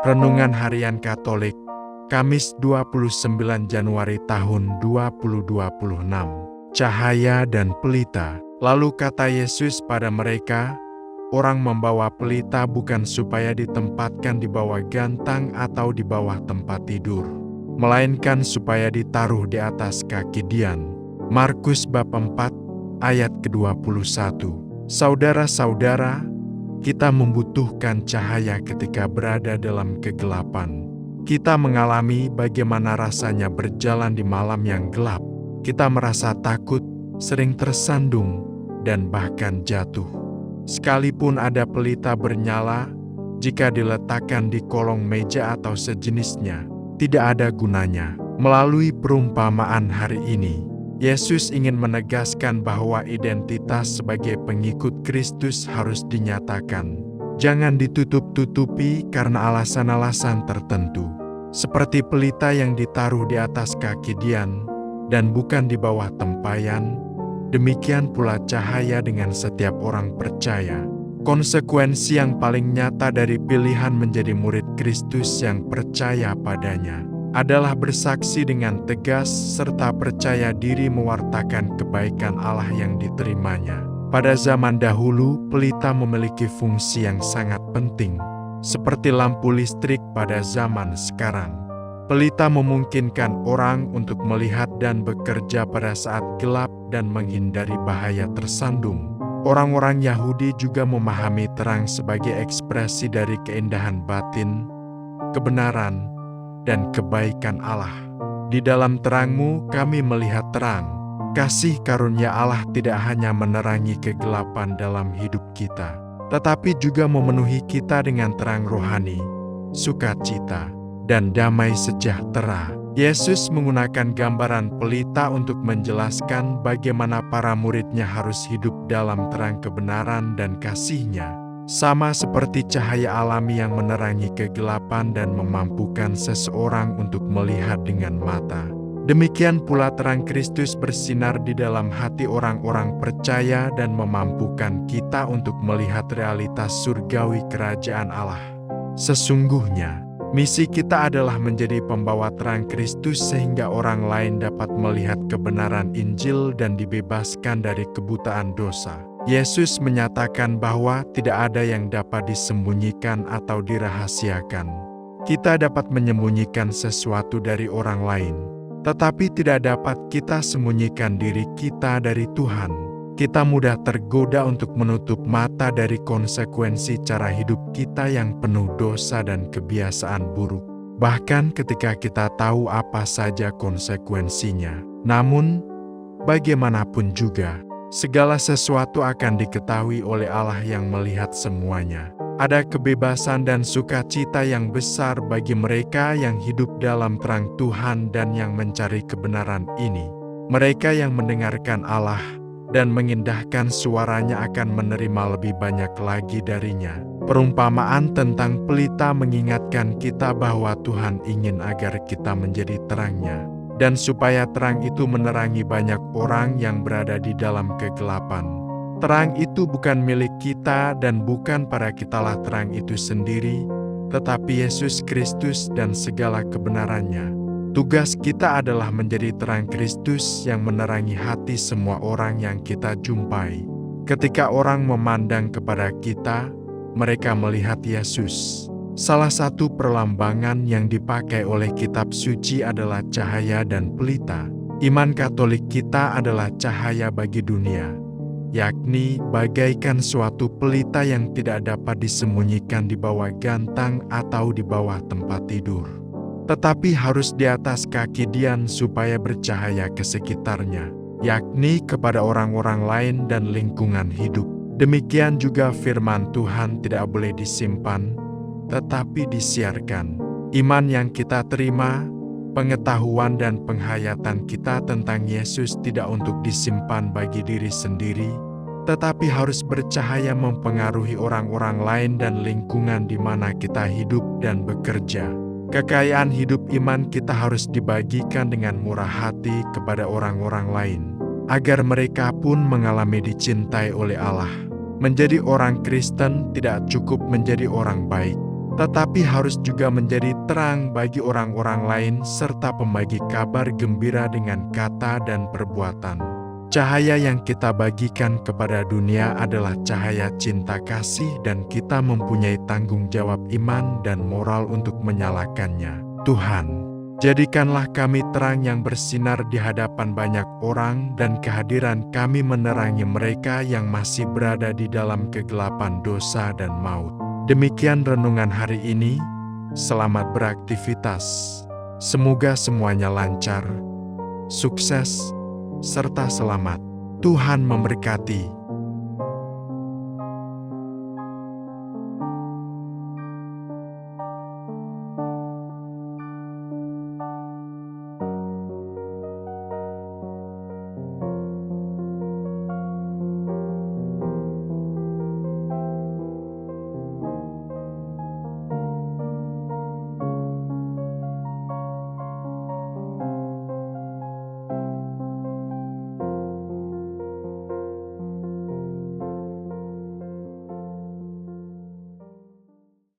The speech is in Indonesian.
Renungan Harian Katolik, Kamis 29 Januari tahun 2026. Cahaya dan pelita. Lalu kata Yesus pada mereka, orang membawa pelita bukan supaya ditempatkan di bawah gantang atau di bawah tempat tidur, melainkan supaya ditaruh di atas kaki Dian. Markus bab 4 ayat ke-21. Saudara-saudara, kita membutuhkan cahaya ketika berada dalam kegelapan. Kita mengalami bagaimana rasanya berjalan di malam yang gelap. Kita merasa takut, sering tersandung, dan bahkan jatuh. Sekalipun ada pelita bernyala, jika diletakkan di kolong meja atau sejenisnya, tidak ada gunanya. Melalui perumpamaan hari ini, Yesus ingin menegaskan bahwa identitas sebagai pengikut Kristus harus dinyatakan. Jangan ditutup-tutupi karena alasan-alasan tertentu. Seperti pelita yang ditaruh di atas kaki Dian dan bukan di bawah tempayan, demikian pula cahaya dengan setiap orang percaya. Konsekuensi yang paling nyata dari pilihan menjadi murid Kristus yang percaya padanya adalah bersaksi dengan tegas serta percaya diri mewartakan kebaikan Allah yang diterimanya. Pada zaman dahulu, pelita memiliki fungsi yang sangat penting, seperti lampu listrik pada zaman sekarang. Pelita memungkinkan orang untuk melihat dan bekerja pada saat gelap dan menghindari bahaya tersandung. Orang-orang Yahudi juga memahami terang sebagai ekspresi dari keindahan batin, kebenaran, dan kebaikan Allah. Di dalam terang-Mu kami melihat terang. Kasih karunia Allah tidak hanya menerangi kegelapan dalam hidup kita, tetapi juga memenuhi kita dengan terang rohani, sukacita, dan damai sejahtera. Yesus menggunakan gambaran pelita untuk menjelaskan bagaimana para muridnya harus hidup dalam terang kebenaran dan kasih-Nya. Sama seperti cahaya alami yang menerangi kegelapan dan memampukan seseorang untuk melihat dengan mata. Demikian pula terang Kristus bersinar di dalam hati orang-orang percaya dan memampukan kita untuk melihat realitas surgawi kerajaan Allah. Sesungguhnya, misi kita adalah menjadi pembawa terang Kristus sehingga orang lain dapat melihat kebenaran Injil dan dibebaskan dari kebutaan dosa. Yesus menyatakan bahwa tidak ada yang dapat disembunyikan atau dirahasiakan. Kita dapat menyembunyikan sesuatu dari orang lain, tetapi tidak dapat kita sembunyikan diri kita dari Tuhan. Kita mudah tergoda untuk menutup mata dari konsekuensi cara hidup kita yang penuh dosa dan kebiasaan buruk, bahkan ketika kita tahu apa saja konsekuensinya. Namun, bagaimanapun juga, segala sesuatu akan diketahui oleh Allah yang melihat semuanya. Ada kebebasan dan sukacita yang besar bagi mereka yang hidup dalam terang Tuhan dan yang mencari kebenaran ini. Mereka yang mendengarkan Allah dan mengindahkan suaranya akan menerima lebih banyak lagi darinya. Perumpamaan tentang pelita mengingatkan kita bahwa Tuhan ingin agar kita menjadi terang-Nya, dan supaya terang itu menerangi banyak orang yang berada di dalam kegelapan. Terang itu bukan milik kita dan bukan pada kitalah terang itu sendiri, tetapi Yesus Kristus dan segala kebenarannya. Tugas kita adalah menjadi terang Kristus yang menerangi hati semua orang yang kita jumpai. Ketika orang memandang kepada kita, mereka melihat Yesus. Salah satu perlambangan yang dipakai oleh kitab suci adalah cahaya dan pelita. Iman Katolik kita adalah cahaya bagi dunia, yakni bagaikan suatu pelita yang tidak dapat disembunyikan di bawah gantang atau di bawah tempat tidur, tetapi harus di atas kaki Dian supaya bercahaya ke sekitarnya, yakni kepada orang-orang lain dan lingkungan hidup. Demikian juga firman Tuhan tidak boleh disimpan, tetapi disiarkan. Iman yang kita terima, pengetahuan dan penghayatan kita tentang Yesus tidak untuk disimpan bagi diri sendiri, tetapi harus bercahaya mempengaruhi orang-orang lain dan lingkungan di mana kita hidup dan bekerja. Kekayaan hidup iman kita harus dibagikan dengan murah hati kepada orang-orang lain, agar mereka pun mengalami dicintai oleh Allah. Menjadi orang Kristen tidak cukup menjadi orang baik, tetapi harus juga menjadi terang bagi orang-orang lain serta pembagi kabar gembira dengan kata dan perbuatan. Cahaya yang kita bagikan kepada dunia adalah cahaya cinta kasih dan kita mempunyai tanggung jawab iman dan moral untuk menyalakannya. Tuhan, jadikanlah kami terang yang bersinar di hadapan banyak orang dan kehadiran kami menerangi mereka yang masih berada di dalam kegelapan dosa dan maut. Demikian renungan hari ini. Selamat beraktivitas. Semoga semuanya lancar, sukses, serta selamat. Tuhan memberkati.